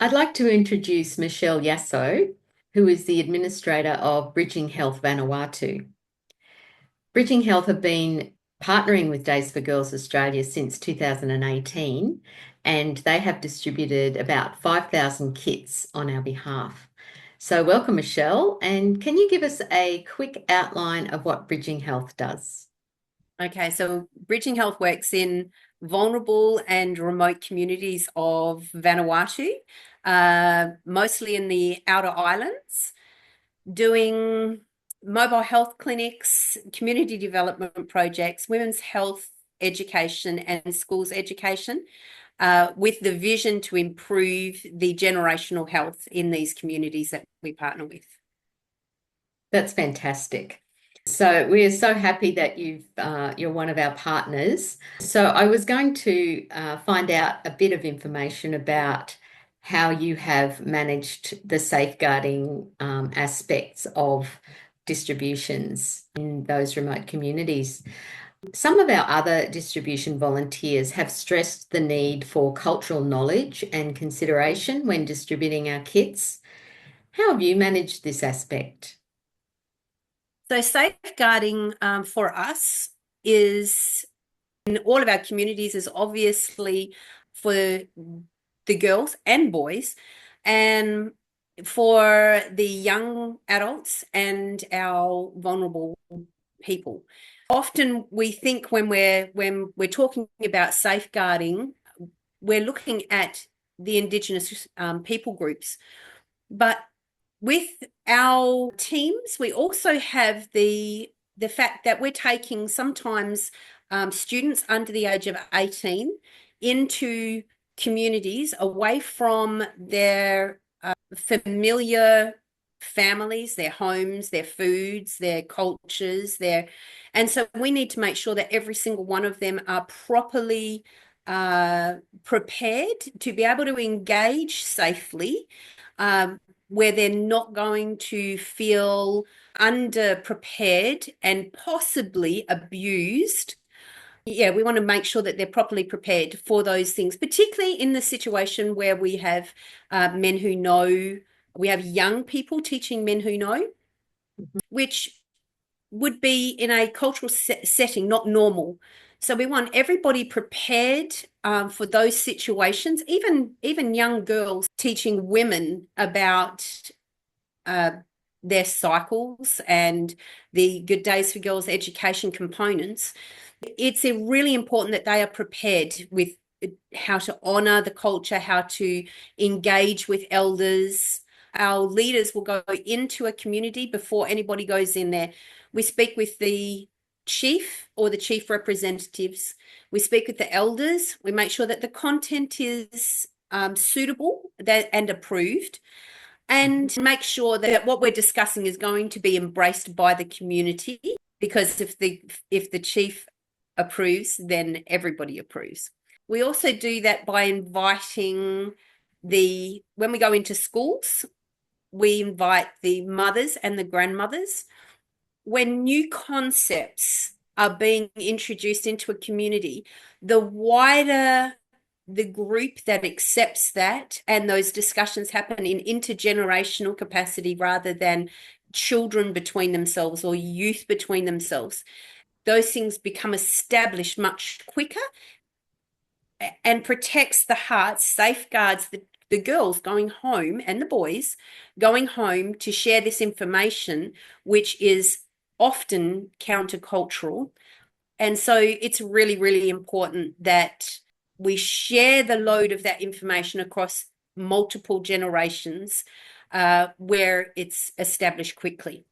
I'd like to introduce Michelle Yasso, who is the administrator of Bridging Health Vanuatu. Bridging Health have been partnering with Days for Girls Australia since 2018, and they have distributed about 5,000 kits on our behalf. So welcome, Michelle, and can you give us a quick outline of what Bridging Health does? Okay, so Bridging Health works in vulnerable and remote communities of Vanuatu, mostly in the outer islands, doing mobile health clinics, community development projects, women's health education, and schools education, with the vision to improve the generational health in these communities that we partner with. That's fantastic. So we are so happy that you're one of our partners. So I was going to find out a bit of information about how you have managed the safeguarding aspects of distributions in those remote communities. Some of our other distribution volunteers have stressed the need for cultural knowledge and consideration when distributing our kits. How have you managed this aspect? So safeguarding for us is in all of our communities is obviously for the girls and boys, and for the young adults and our vulnerable people. Often we think when we're talking about safeguarding, we're looking at the Indigenous people groups, but with our teams, we also have the fact that we're taking sometimes students under the age of 18 into communities away from their familiar families, their homes, their foods, their cultures, and so we need to make sure that every single one of them are properly prepared to be able to engage safely, where they're not going to feel underprepared and possibly abused. Yeah, we want to make sure that they're properly prepared for those things, particularly in the situation where we have men who know, we have young people teaching men who know, which would be in a cultural setting, not normal. So we want everybody prepared for those situations, even young girls teaching women about uh, their cycles and the Good Days for Girls education components. It's really important that they are prepared with how to honor the culture, how to engage with elders. Our leaders will go into a community before anybody goes in there. We speak with the chief or the chief representatives. We speak with the elders. We make sure that the content is suitable and approved, and make sure that what we're discussing is going to be embraced by the community, because if the chief approves, then everybody approves. We also do that by inviting when we go into schools, we invite the mothers and the grandmothers. When new concepts are being introduced into a community, the wider the group that accepts that, and those discussions happen in intergenerational capacity rather than children between themselves or youth between themselves, those things become established much quicker and protects the hearts, safeguards the girls going home and the boys going home to share this information, which is often countercultural. And so it's really, really important that we share the load of that information across multiple generations, where it's established quickly.